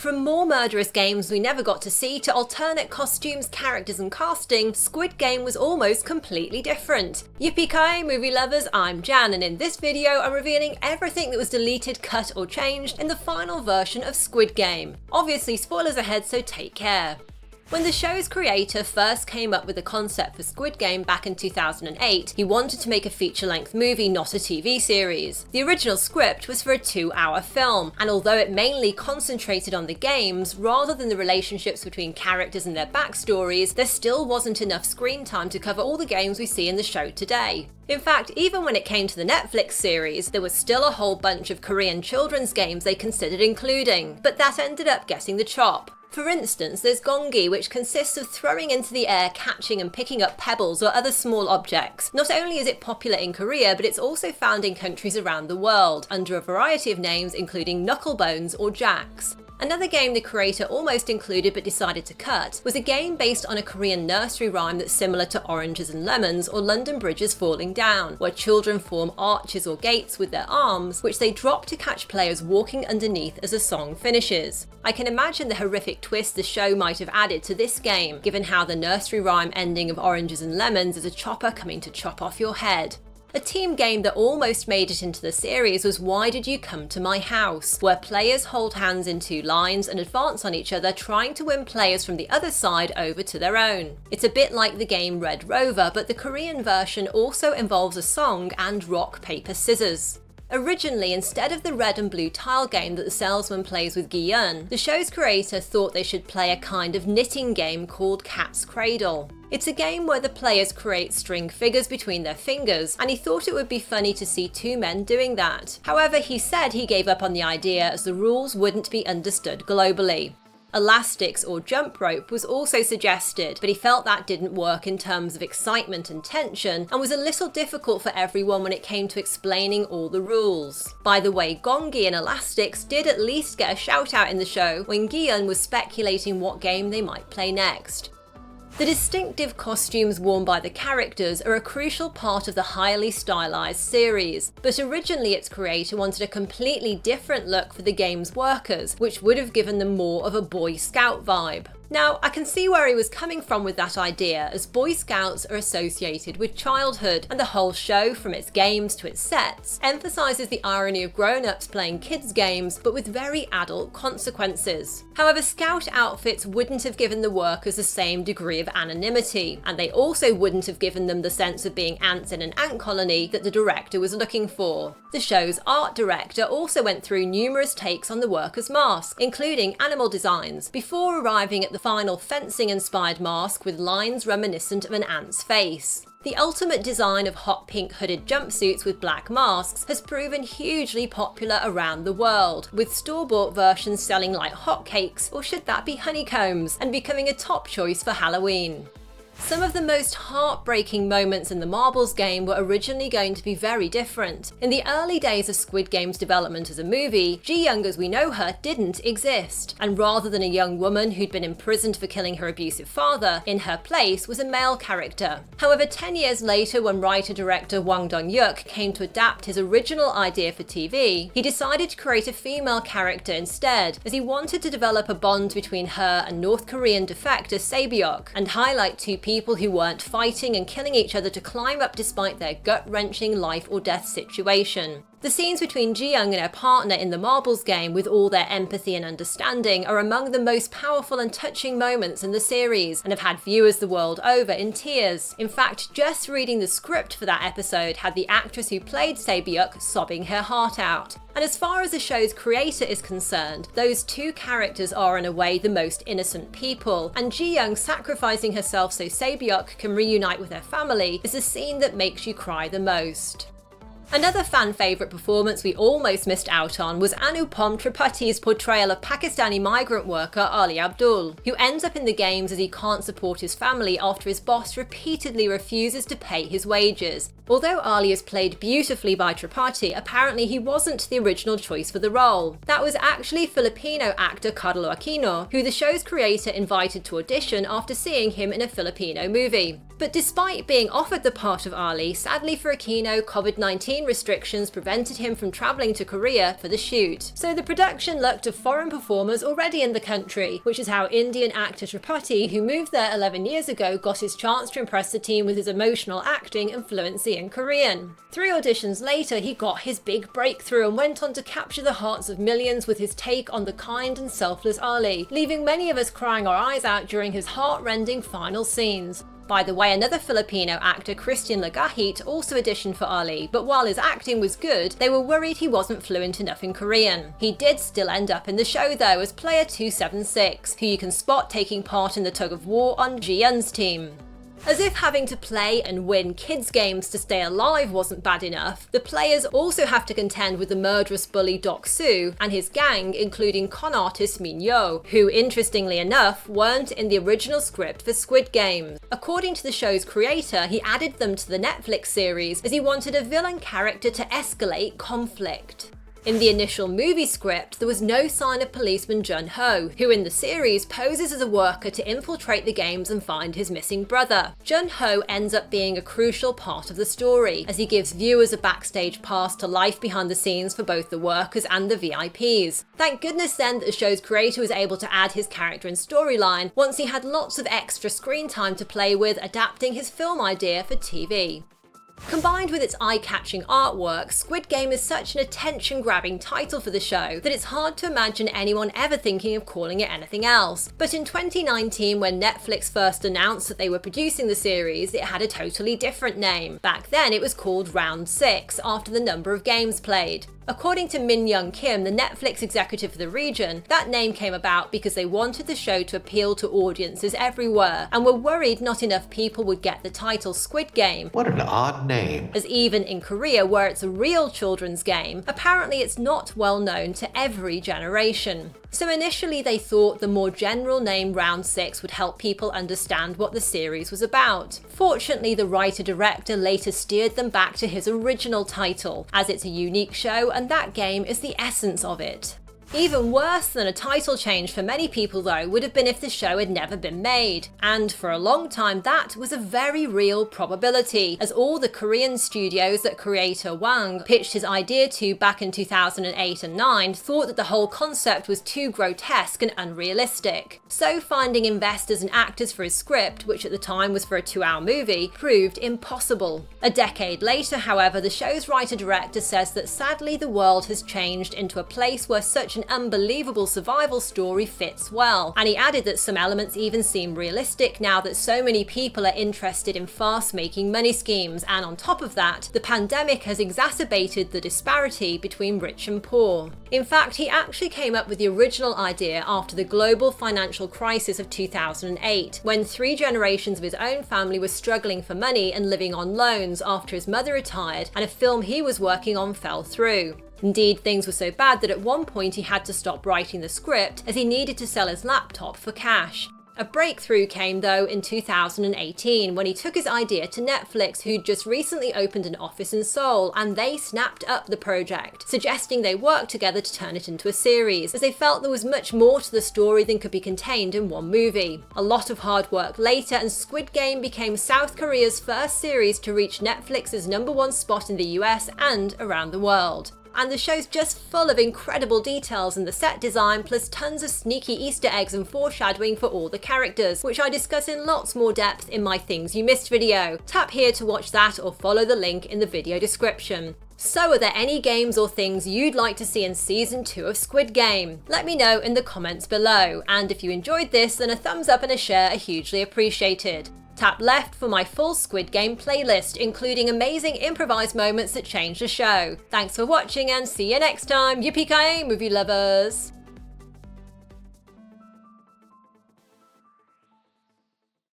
From more murderous games we never got to see to alternate costumes, characters and casting, Squid Game was almost completely different. Yippee-ki-yay movie lovers, I'm Jan, and in this video I'm revealing everything that was deleted, cut or changed in the final version of Squid Game. Obviously spoilers ahead, so take care. When the show's creator first came up with the concept for Squid Game back in 2008, he wanted to make a feature-length movie, not a TV series. The original script was for a 2-hour film, and although it mainly concentrated on the games rather than the relationships between characters and their backstories, there still wasn't enough screen time to cover all the games we see in the show today. In fact, even when it came to the Netflix series, there was still a whole bunch of Korean children's games they considered including, but that ended up getting the chop. For instance, there's Gongi, which consists of throwing into the air, catching and picking up pebbles or other small objects. Not only is it popular in Korea, but it's also found in countries around the world, under a variety of names including knucklebones or jacks. Another game the creator almost included but decided to cut was a game based on a Korean nursery rhyme that's similar to Oranges and Lemons or London Bridges Falling Down, where children form arches or gates with their arms, which they drop to catch players walking underneath as the song finishes. I can imagine the horrific twist the show might have added to this game, given how the nursery rhyme ending of Oranges and Lemons is a chopper coming to chop off your head. A team game that almost made it into the series was Why Did You Come to My House?, where players hold hands in 2 lines and advance on each other, trying to win players from the other side over to their own. It's a bit like the game Red Rover, but the Korean version also involves a song and rock, paper, scissors. Originally, instead of the red and blue tile game that the salesman plays with Gi-hun, the show's creator thought they should play a kind of knitting game called Cat's Cradle. It's a game where the players create string figures between their fingers, and he thought it would be funny to see 2 men doing that. However, he said he gave up on the idea as the rules wouldn't be understood globally. Elastics or jump rope was also suggested, but he felt that didn't work in terms of excitement and tension, and was a little difficult for everyone when it came to explaining all the rules. By the way, Gongi and Elastics did at least get a shout out in the show when Gi-hun was speculating what game they might play next. The distinctive costumes worn by the characters are a crucial part of the highly stylized series, but originally its creator wanted a completely different look for the game's workers, which would have given them more of a Boy Scout vibe. Now, I can see where he was coming from with that idea, as Boy Scouts are associated with childhood, and the whole show, from its games to its sets, emphasises the irony of grown-ups playing kids' games, but with very adult consequences. However, Scout outfits wouldn't have given the workers the same degree of anonymity, and they also wouldn't have given them the sense of being ants in an ant colony that the director was looking for. The show's art director also went through numerous takes on the workers' mask, including animal designs, before arriving at the final fencing-inspired mask with lines reminiscent of an ant's face. The ultimate design of hot pink hooded jumpsuits with black masks has proven hugely popular around the world, with store-bought versions selling like hotcakes, or should that be honeycombs, and becoming a top choice for Halloween. Some of the most heartbreaking moments in the Marbles game were originally going to be very different. In the early days of Squid Game's development as a movie, Ji-yeong as we know her didn't exist, and rather than a young woman who'd been imprisoned for killing her abusive father, in her place was a male character. However, 10 years later, when writer-director Hwang Dong-hyuk came to adapt his original idea for TV, he decided to create a female character instead, as he wanted to develop a bond between her and North Korean defector Sae-byeok, and highlight 2 people who weren't fighting and killing each other to climb up despite their gut-wrenching life or death situation. The scenes between Ji-yeong and her partner in the Marbles game, with all their empathy and understanding, are among the most powerful and touching moments in the series, and have had viewers the world over in tears. In fact, just reading the script for that episode had the actress who played Sae-byeok sobbing her heart out. And as far as the show's creator is concerned, those 2 characters are in a way the most innocent people, and Ji-yeong sacrificing herself so Sae-byeok can reunite with her family is the scene that makes you cry the most. Another fan favourite performance we almost missed out on was Anupam Tripathi's portrayal of Pakistani migrant worker Ali Abdul, who ends up in the games as he can't support his family after his boss repeatedly refuses to pay his wages. Although Ali is played beautifully by Tripathi, apparently he wasn't the original choice for the role. That was actually Filipino actor Carlo Aquino, who the show's creator invited to audition after seeing him in a Filipino movie. But despite being offered the part of Ali, sadly for Aquino, COVID-19 restrictions prevented him from travelling to Korea for the shoot. So the production looked to foreign performers already in the country, which is how Indian actor Tripathi, who moved there 11 years ago, got his chance to impress the team with his emotional acting and fluency in Korean. 3 auditions later, he got his big breakthrough and went on to capture the hearts of millions with his take on the kind and selfless Ali, leaving many of us crying our eyes out during his heart-rending final scenes. By the way, another Filipino actor, Christian Lagahit, also auditioned for Ali, but while his acting was good, they were worried he wasn't fluent enough in Korean. He did still end up in the show though as player 276, who you can spot taking part in the tug-of-war on Ji-yeong's team. As if having to play and win kids' games to stay alive wasn't bad enough, the players also have to contend with the murderous bully Deok-su and his gang, including con artist Mi-nyeo, who, interestingly enough, weren't in the original script for Squid Game. According to the show's creator, he added them to the Netflix series as he wanted a villain character to escalate conflict. In the initial movie script, there was no sign of policeman Jun-ho, who in the series poses as a worker to infiltrate the games and find his missing brother. Jun-ho ends up being a crucial part of the story, as he gives viewers a backstage pass to life behind the scenes for both the workers and the VIPs. Thank goodness then that the show's creator was able to add his character and storyline once he had lots of extra screen time to play with adapting his film idea for TV. Combined with its eye-catching artwork, Squid Game is such an attention-grabbing title for the show that it's hard to imagine anyone ever thinking of calling it anything else. But in 2019, when Netflix first announced that they were producing the series, it had a totally different name. Back then it was called Round 6, after the number of games played. According to Min-young Kim, the Netflix executive for the region, that name came about because they wanted the show to appeal to audiences everywhere, and were worried not enough people would get the title Squid Game. What an odd name. As even in Korea, where it's a real children's game, apparently it's not well known to every generation. So initially they thought the more general name Round 6 would help people understand what the series was about. Fortunately, the writer-director later steered them back to his original title, as it's a unique show and that game is the essence of it. Even worse than a title change for many people though would have been if the show had never been made. And for a long time that was a very real probability, as all the Korean studios that creator Wang pitched his idea to back in 2008 and 9 thought that the whole concept was too grotesque and unrealistic. So finding investors and actors for his script, which at the time was for a 2-hour movie, proved impossible. A decade later, however, the show's writer-director says that sadly the world has changed into a place where such an unbelievable survival story fits well, and he added that some elements even seem realistic now that so many people are interested in fast-making money schemes, and on top of that, the pandemic has exacerbated the disparity between rich and poor. In fact, he actually came up with the original idea after the global financial crisis of 2008, when 3 generations of his own family were struggling for money and living on loans after his mother retired and a film he was working on fell through. Indeed, things were so bad that at one point he had to stop writing the script as he needed to sell his laptop for cash. A breakthrough came though in 2018 when he took his idea to Netflix, who'd just recently opened an office in Seoul, and they snapped up the project, suggesting they work together to turn it into a series, as they felt there was much more to the story than could be contained in one movie. A lot of hard work later, and Squid Game became South Korea's first series to reach Netflix's #1 spot in the US and around the world. And the show's just full of incredible details in the set design, plus tons of sneaky Easter eggs and foreshadowing for all the characters, which I discuss in lots more depth in my Things You Missed video. Tap here to watch that or follow the link in the video description. So are there any games or things you'd like to see in season 2 of Squid Game? Let me know in the comments below, and if you enjoyed this, then a thumbs up and a share are hugely appreciated. Tap left for my full Squid Game playlist, including amazing improvised moments that change the show. Thanks for watching and see you next time, yippee-ki-yay movie lovers!